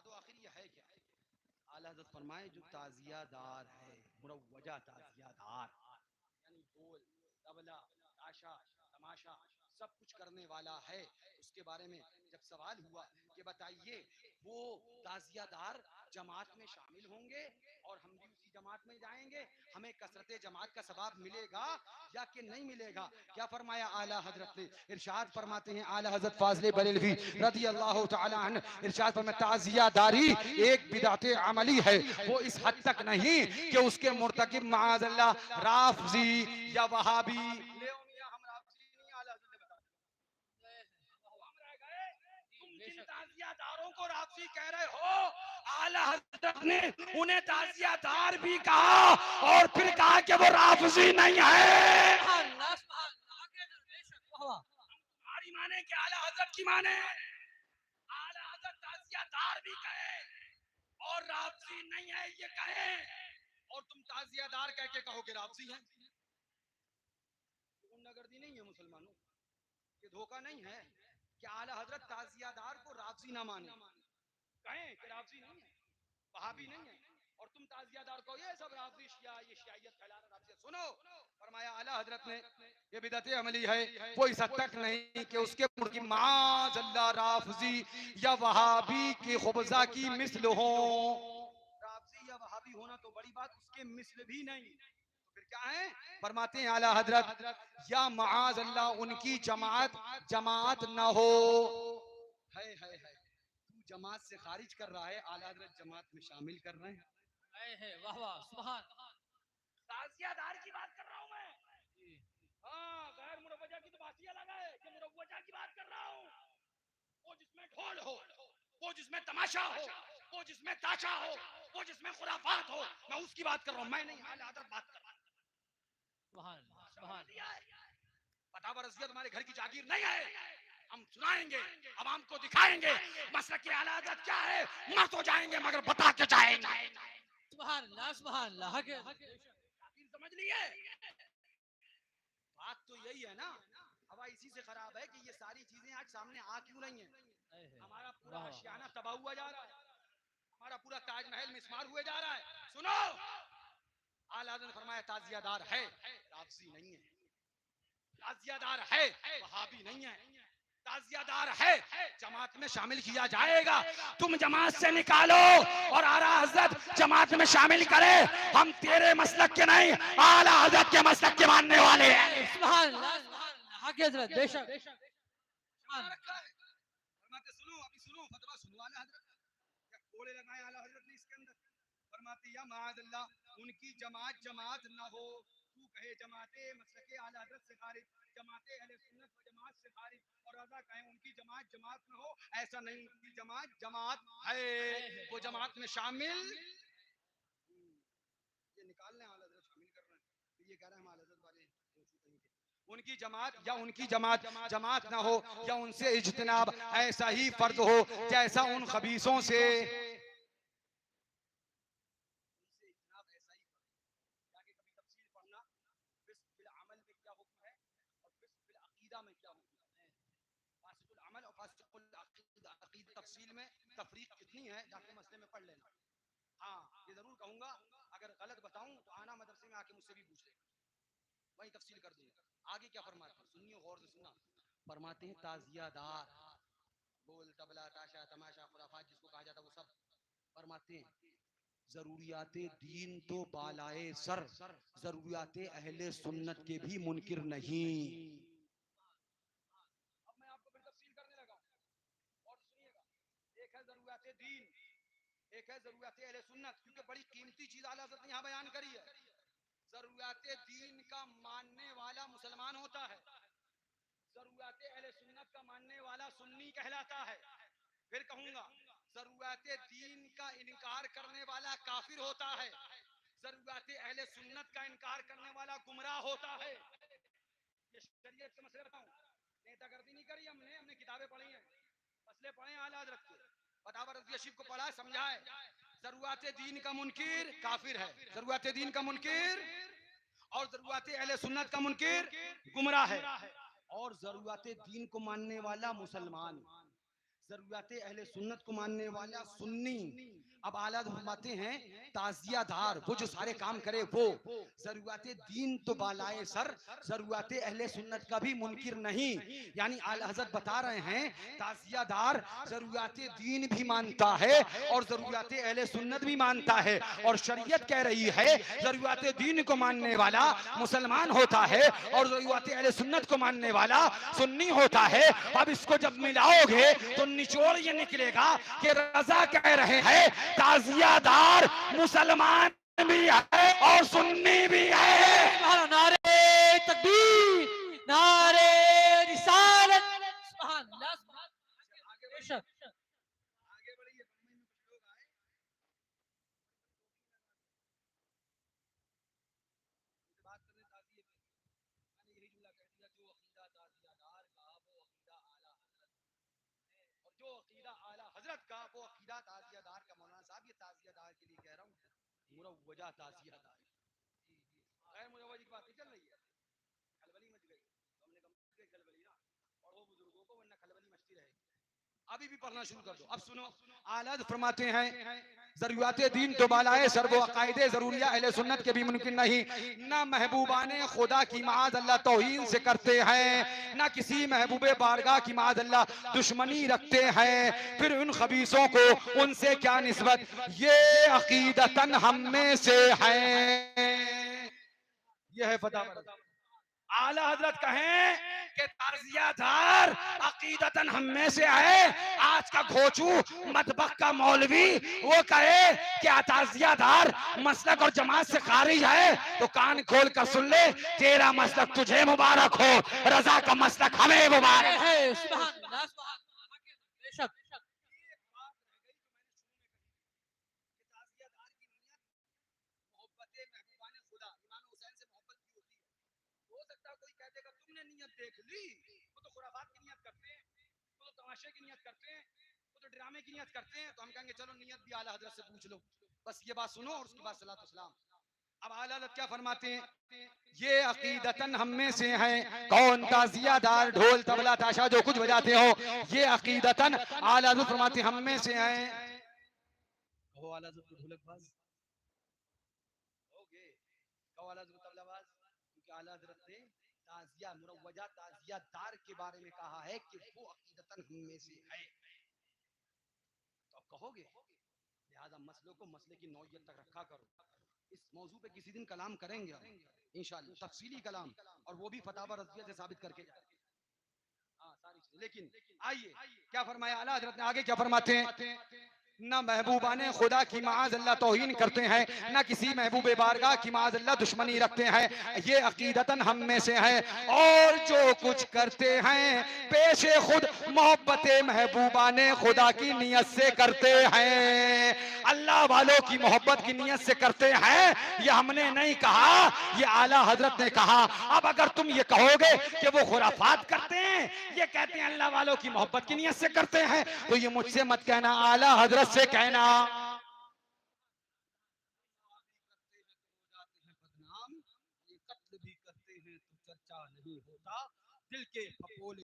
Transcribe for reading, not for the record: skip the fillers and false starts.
तो आखिर ये है क्या? आला हज़रत फरमाए जो ताजियादार है, मुरव्वजा ताजियादार, यानी ढोल, तबला, ताशा, तमाशा सब कुछ करने वाला है, उसके बारे में जब सवाल हुआ कि बताइए वो ताजियादार जमात में शामिल होंगे और हम भी उसी जमात में जाएंगे, हमें कसरत जमात का सवाब मिलेगा या कि नहीं मिलेगा? क्या फरमाया आला हजरत ने? इरशाद फरमाते हैं आला हजरत फाज़िल बरेलवी रज़ी अल्लाह तआला अन्हु, इरशाद फरमाते हैं ताजियादारी एक बिदअत अमली है, वो इस हद तक नहीं कि उसके मुर्तकिब माअज़ल्लाह राफ़ज़ी या वहाबी ले मियां हम राफ़ज़ी नहीं, आला हजरत ने बता हम रह गए। तुम जिन ताजियादारों को राफ़ज़ी कह रहे हो, आला हजरत ने उन्हें ताजियादार भी कहा और फिर कहा कि वो राफ़ज़ी नहीं है। तुम्हारी माने कि आला हजरत की माने? आला हजरत ताजियादार भी कहे और राफ़ज़ी नहीं है ये कहे, और तुम ताजियादार कह के कहो कि राफ़ज़ी है। गुंडागर्दी नहीं है मुसलमानों, ये धोखा नहीं है कि आला हजरत ताजियादार को राफ़ज़ी ना माने, कहें कि राफ़ज़ी नहीं है, वहाबी नहीं है, और तुम ताजियादार को ये सब राफ़ज़ी शिया, ये शियायत फैला रहा है। सुनो, फरमाया आला हजरत ने ये बिदअत अमली है, वो इस हद तक नहीं कि उसके मुर्गी माज़ल्लाह राफ़ज़ी या वहाबी के खुबज़ा की मिस्ल हो। राफ़ज़ी या वहाबी होना तो बड़ी बात, उसके मिस्ल भी नहीं, तो फिर क्या है? फरमाते हैं आला हजरत या माज़ अल्लाह उनकी जमात जमात न हो। है तू जमात से खारिज कर रहा है, आला हजरत जमात में शामिल कर रहे हैं। वाह वाह सुभान। ताज़ियादार की बात कर रहा हूं मैं। हाँ, गैर मुरव्वजा की तो बात ही अलग है, ये मुरव्वजा की बात कर रहा हूँ। वो जिसमें ढोल हो, वो जिसमें तमाशा हो, वो जिसमें ताशा हो, वो जिसमें खुराफात हो, मैं उसकी बात कर रहा हूँ, मैं नहीं आला हजरत बात कर रहा हूँ। सुभान सुभान। पता बरसिया तुम्हारे घर की जागीर नहीं है, हम सुनाएंगे, अवाम को दिखाएंगे मसलक की आला हज़रत क्या है। मर तो जाएंगे मगर बता के जाएंगे। सुभान अल्लाह सुभान अल्लाह के जागीर समझ लिए? बात तो यही है ना, हवा इसी से खराब है कि ये सारी चीजें आज सामने आ क्यों रही हैं। हमारा पूरा आशियाना तबाह हुआ जा रहा है, हमारा पूरा ताजमहल मिस्मार हुए जा रहा है। सुनो, आला हज़रत ने फरमाया ताजियादार है, राफ़ज़ी नहीं है। ताजियादार है, वहाबी नहीं है। ताजियादार है, जमात में शामिल किया जाएगा। तुम जमात से निकालो और आला हज़रत जमात में शामिल करे, हम तेरे मसलक के नहीं, आला हज़रत के मसलक के मानने वाले हैं। सुभान अल्लाह सुभान अल्लाह के हजरत बेशक। फरमाते सुनो, अभी सुनो, फतवा सुनो, आला हज़रत क्या कोड़े लगाए आला हज़रत ने इसके अंदर। फरमाते या माअज़ल्लाह उनकी जमात जमात न हो, तू कहे जमाते मसलके आला हज़रत से खारिज, जमाते अहले सुन्नत व जमात से खारिज, और रज़ा कहे उनकी जमात जमात न हो, ऐसा नहीं, उनकी जमात जमात है, वो जमात में शामिल। ये निकाल लें आला हज़रत शामिल कर रहे हैं, तो ये कह रहे हैं हम आला हज़रत वाले उनकी जमात या उनकी जमात जमात ना हो या उनसे इज्तिनाब ऐसा ही फर्ज हो जैसा उन खबीसों से ऐसा ही जाके कभी तफसील पढ़ना, फिस्क बिल अमल में क्या हुक्म है और फिस्क बिल अकीदा में क्या हुक्म है। फासिकुल अमल और फासिकुल अकीदा तफसील में तफरीक कितनी है, जाके मसले में पढ़ लेना। हाँ, ये जरूर कहूंगा, अगर गलत बताऊं तो आना मदरसे में आके मुझसे भी पूछ लेना, वही तफसील कर दूंगा। आगे क्या फरमाते हैं, सुनिए गौर से सुनना। फरमाते हैं ताजियादार, बोल तबला ताशा तमाशा खुराफात जिसको कहा जाता है वो सब। फरमाते हैं जरूरियात दीन तो बालाए सर, जरूरियात अहले सुन्नत के भी मुनकिर नहीं। अब मैं आपको फिर तफसील करने लगा और सुनिएगा। एक है जरूरियात दीन, एक है जरूरियात अहले सुन्नत, क्योंकि बड़ी कीमती चीज आला हज़रत ने यहाँ बयान करी है। जरूरियात दीन का मानने वाला मुसलमान होता है, जरूरियात अहले सुन्नत का मानने वाला सुन्नी कहलाता है। फिर कहूंगा जरूरियात दीन का इनकार करने वाला काफिर होता है, जरूरियात अहले सुन्नत का इनकार करने वाला गुमराह होता है। ये शरीयत के मसले बताऊं, नेतागर्दी नहीं करी हमने, हमने किताबें पढ़ी हैं, मसले पढ़े आला हज़रत के, फतावा रज़िया शिफ को पढ़ा समझाए। जरूरियात दीन का मुनकिर काफिर है, जरूरियात दीन का मुनकिर और जरूरियात अहले सुन्नत का मुनकिर गुमराह है, और जरूरियात दीन को मानने वाला मुसलमान। जरूरत अहले सुन्नत को मानने वाला सुन्नी। अब आला फरमाते हैं ताजियादार, वो जो सारे काम करे वो। जरूरत दीन तो बालाए सर, जरूरत अहले सुन्नत का भी मुनकिर नहीं। यानी आला हजरत बता रहे हैं ताजियादार जरूरत दीन भी मानता है और जरूरत अहले सुन्नत भी मानता है। और शरीयत कह रही है जरूरत दीन को मानने वाला मुसलमान होता है और जरूरत अहले सुन्नत को मानने वाला सुन्नी होता है। अब इसको जब मिलाओगे तो निचोड़ ये निकलेगा कि रजा कह रहे हैं ताजियादार मुसलमान भी है और सुन्नी भी है। नारे तकबीर, नारे रिसालत, सुभान अल्लाह, सुभान अल्लाह। बेशक आगे बढ़िए, बम्बई में कुछ लोग आए, उनसे बात करने ताजिए पे, मैंने यही जुमला कह दिया, जो अकीदा ताजियादार का वो अकीदा आला हजरत है, और जो अकीदा आला हजरत का वो अकीदा ताजियादार का। मौलाना साहब ये ताजियादार के लिए कह रहा हूँ, मुरव्वजा ताजियादार। जी जी, गैर मुरव्वज की बात नहीं चल रही है, खलबली मच गई तो हमने कहा मच गई खलबली ना, पढ़ो बुजुर्गों को वरना खलबली मचती रहेगी। अभी भी पढ़ना शुरू कर दो। अब सुनो, आला फरमाते हैं जरूरत दीन तो बालाए सर, वो अकायदे जरूरिया अहले सुन्नत के भी मुमकिन नहीं। ना महबूबाने खुदा की माज अल्लाह तौहीन से करते हैं, ना किसी महबूबे बारगाह की माज अल्लाह दुश्मनी रखते हैं। फिर उन खबीसों को उनसे क्या निस्बत, ये अकीदतन हम में से है। यह है फतवा। आला हजरत कहें कि ताजियादार अकीदतन हम में से है। आज का घोचू मतबक का मौलवी वो कहे कि ताजियादार मसलक और जमात से खारिज है, तो कान खोल कर सुन ले, तेरा मसलक तुझे मुबारक हो, रजा का मसलक हमें मुबारक है। सुभान अल्लाह, सुभान अल्लाह। बेशक हो सकता है कोई कह देगा तुमने नियत देख ली, वो तो खुराफात की नियत करते हैं, वो तो तमाशे की नियत करते हैं, वो तो ड्रामे की नियत करते हैं। तो हम कहेंगे चलो नियत भी आला हजरत से पूछ लो, बस ये बात सुनो और उसके बाद सलात सलाम। अब आला हजरत क्या फरमाते हैं, ये अकीदतन हम में से हैं। कौन? ताजियादार, ढोल तबला ताशा जो कुछ बजाते हो, ये अकीदतन आला हजरत फरमाते हम में से हैं। कहो आला हजरत को ढोलकबाज हो गए, कहो आला हजरत तबलाबाज, क्योंकि आला हजरत ने ताजिया मुरव्वजा ताजियादार के बारे में कहा है कि वो अकीदतन हम में से है। तो अब कहोगे, लिहाजा मसलों को मसले की नौयत तक रखा करो। इस मौजू पे किसी दिन कलाम करेंगे इंशाअल्लाह, तफसीली कलाम, और वो भी फतावा रज़विया से साबित करके जाएंगे। हाँ सारी चीजें। लेकिन आइए क्या फरमाया आला हजरत ने, आगे क्या फरमाते हैं, ना महबूबाने खुदा की माज अल्लाह तौहीन करते हैं, ना किसी महबूब बारगाह की माज अल्लाह दुश्मनी रखते हैं, ये अकीदतन हम में से है। और जो कुछ करते हैं पेशे खुद मोहब्बत महबूबाने खुदा की नियत से करते हैं, अल्लाह वालों की मोहब्बत की नियत से करते हैं। ये हमने नहीं कहा, ये आला हजरत ने कहा। अब अगर तुम ये कहोगे कि वो खुराफात करते हैं, ये कहते हैं अल्लाह वालों की मोहब्बत की नियत से करते हैं, तो ये मुझसे मत कहना, आला हजरत से कहना। बदनाम, ये कत्ल भी करते हैं तो चर्चा नहीं होता, दिल के फपोले